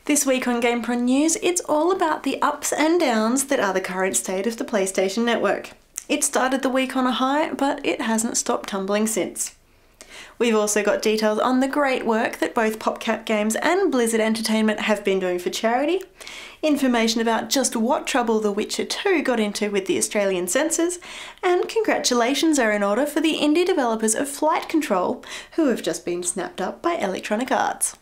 This week on GamePron News, it's all about the ups and downs that are the current state of the PlayStation Network. It started the week on a high, but it hasn't stopped tumbling since. We've also got details on the great work that both PopCap Games and Blizzard Entertainment have been doing for charity, information about just what trouble The Witcher 2 got into with the Australian censors, and congratulations are in order for the indie developers of Flight Control, who have just been snapped up by Electronic Arts.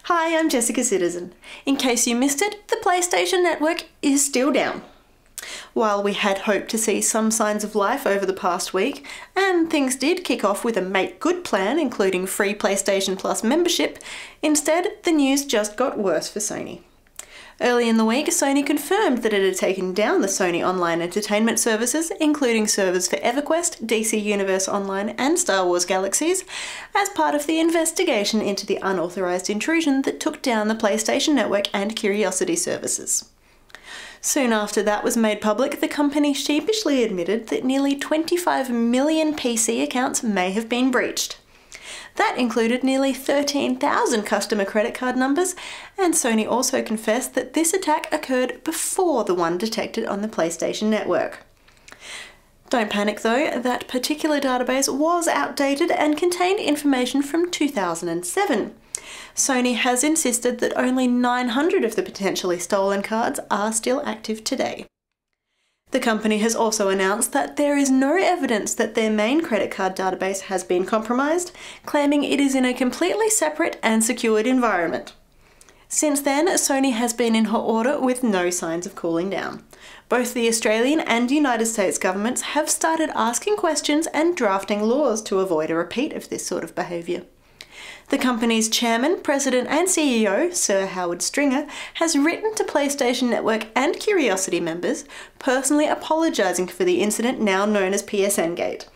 Hi, I'm Jessica Citizen. In case you missed it, the PlayStation Network is still down. While we had hoped to see some signs of life over the past week, and things did kick off with a make good plan including free PlayStation Plus membership, instead the news just got worse for Sony. Early in the week, Sony confirmed that it had taken down the Sony Online Entertainment services, including servers for EverQuest, DC Universe Online and Star Wars Galaxies, as part of the investigation into the unauthorized intrusion that took down the PlayStation Network and Curiosity services. Soon after that was made public, the company sheepishly admitted that nearly 25 million PC accounts may have been breached. That included nearly 13,000 customer credit card numbers, and Sony also confessed that this attack occurred before the one detected on the PlayStation Network. Don't panic though, that particular database was outdated and contained information from 2007. Sony has insisted that only 900 of the potentially stolen cards are still active today. The company has also announced that there is no evidence that their main credit card database has been compromised, claiming it is in a completely separate and secured environment. Since then, Sony has been in hot water with no signs of cooling down. Both the Australian and United States governments have started asking questions and drafting laws to avoid a repeat of this sort of behaviour. The company's chairman, president and CEO, Sir Howard Stringer, has written to PlayStation Network and Curiosity members, personally apologising for the incident now known as PSN Gate.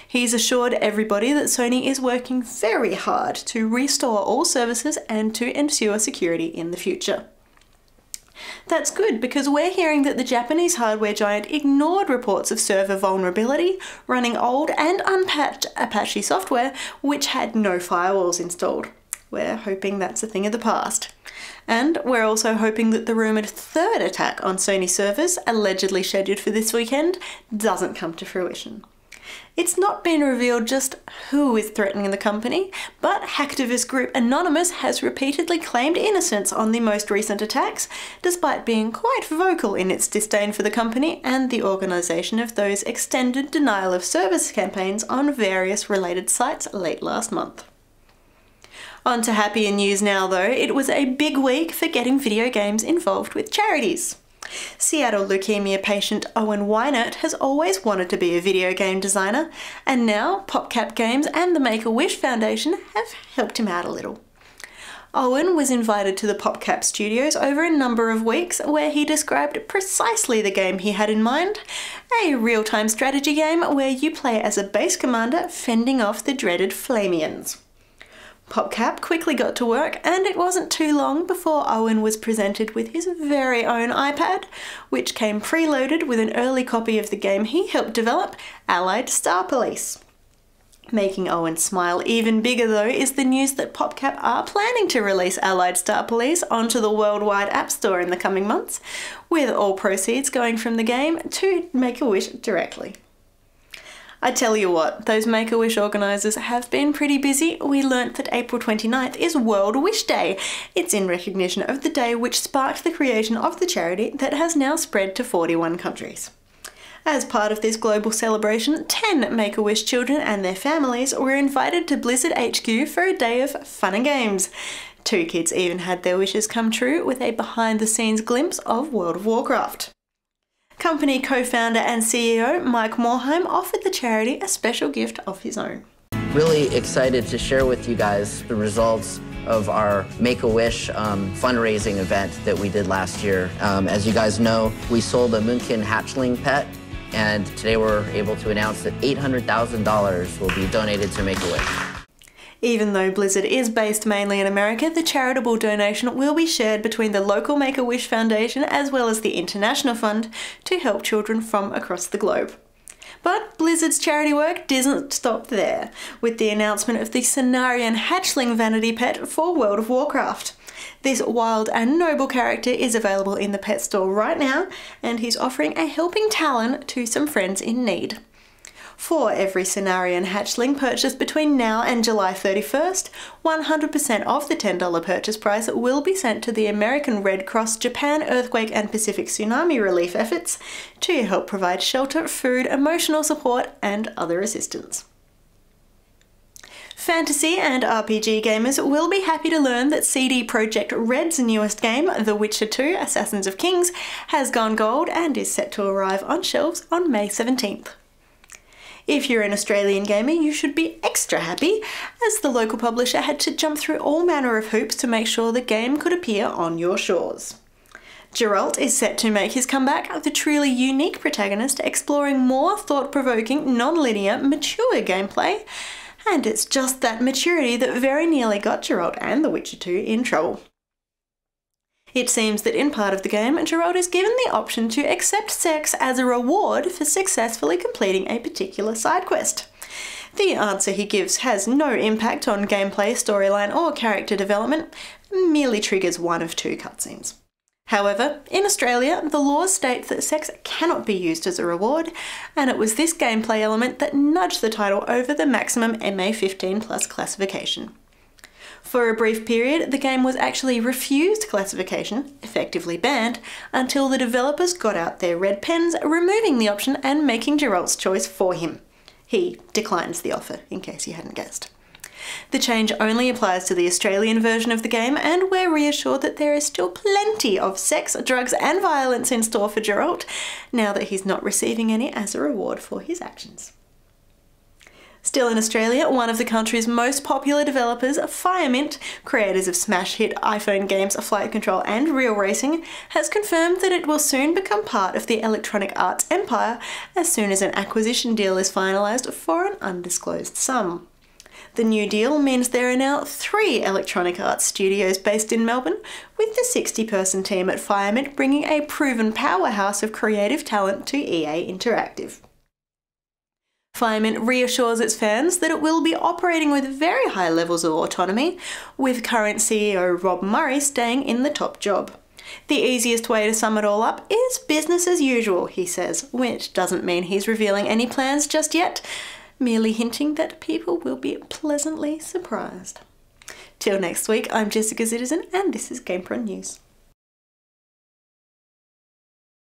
He's assured everybody that Sony is working very hard to restore all services and to ensure security in the future. That's good because we're hearing that the Japanese hardware giant ignored reports of server vulnerability, running old and unpatched Apache software which had no firewalls installed. We're hoping that's a thing of the past. And we're also hoping that the rumoured third attack on Sony servers, allegedly scheduled for this weekend, doesn't come to fruition. It's not been revealed just who is threatening the company, but hacktivist group Anonymous has repeatedly claimed innocence on the most recent attacks, despite being quite vocal in its disdain for the company and the organisation of those extended denial of service campaigns on various related sites late last month. On to happier news now though, it was a big week for getting video games involved with charities. Seattle leukemia patient Owen Weinert has always wanted to be a video game designer, and now PopCap Games and the Make-A-Wish Foundation have helped him out a little. Owen was invited to the PopCap studios over a number of weeks where he described precisely the game he had in mind, a real-time strategy game where you play as a base commander fending off the dreaded Flamians. PopCap quickly got to work, and it wasn't too long before Owen was presented with his very own iPad, which came preloaded with an early copy of the game he helped develop, Allied Star Police. Making Owen smile even bigger though is the news that PopCap are planning to release Allied Star Police onto the worldwide App Store in the coming months, with all proceeds going from the game to Make-A-Wish directly. I tell you what, those Make-A-Wish organisers have been pretty busy. We learnt that April 29th is World Wish Day. It's in recognition of the day which sparked the creation of the charity that has now spread to 41 countries. As part of this global celebration, 10 Make-A-Wish children and their families were invited to Blizzard HQ for a day of fun and games. 2 kids even had their wishes come true with a behind-the-scenes glimpse of World of Warcraft. Company co-founder and CEO Mike Morhaime offered the charity a special gift of his own. Really excited to share with you guys the results of our Make-A-Wish fundraising event that we did last year. As you guys know, we sold a Moonkin hatchling pet, and today we're able to announce that $800,000 will be donated to Make-A-Wish. Even though Blizzard is based mainly in America, the charitable donation will be shared between the local Make-A-Wish Foundation as well as the International Fund to help children from across the globe. But Blizzard's charity work doesn't stop there, with the announcement of the Cenarian Hatchling vanity pet for World of Warcraft. This wild and noble character is available in the pet store right now, and he's offering a helping talon to some friends in need. For every Cenarian hatchling purchased between now and July 31st, 100% of the $10 purchase price will be sent to the American Red Cross Japan Earthquake and Pacific Tsunami relief efforts to help provide shelter, food, emotional support, and other assistance. Fantasy and RPG gamers will be happy to learn that CD Projekt Red's newest game, The Witcher 2: Assassins of Kings, has gone gold and is set to arrive on shelves on May 17th. If you're an Australian gamer, you should be extra happy, as the local publisher had to jump through all manner of hoops to make sure the game could appear on your shores. Geralt is set to make his comeback, the truly unique protagonist exploring more thought-provoking, non-linear, mature gameplay, and it's just that maturity that very nearly got Geralt and The Witcher 2 in trouble. It seems that in part of the game, Geralt is given the option to accept sex as a reward for successfully completing a particular side quest. The answer he gives has no impact on gameplay, storyline, or character development, merely triggers one of two cutscenes. However, in Australia, the laws state that sex cannot be used as a reward, and it was this gameplay element that nudged the title over the maximum MA15+ classification. For a brief period, the game was actually refused classification, effectively banned, until the developers got out their red pens, removing the option and making Geralt's choice for him. He declines the offer, in case you hadn't guessed. The change only applies to the Australian version of the game, and we're reassured that there is still plenty of sex, drugs, and violence in store for Geralt, now that he's not receiving any as a reward for his actions. Still in Australia, one of the country's most popular developers, Firemint, creators of smash hit iPhone games Flight Control and Real Racing, has confirmed that it will soon become part of the Electronic Arts empire as soon as an acquisition deal is finalised for an undisclosed sum. The new deal means there are now 3 Electronic Arts studios based in Melbourne, with the 60-person team at Firemint bringing a proven powerhouse of creative talent to EA Interactive. Firemint reassures its fans that it will be operating with very high levels of autonomy, with current CEO Rob Murray staying in the top job. The easiest way to sum it all up is business as usual, he says, which doesn't mean he's revealing any plans just yet, merely hinting that people will be pleasantly surprised. Till next week, I'm Jessica Citizen, and this is GamePron News.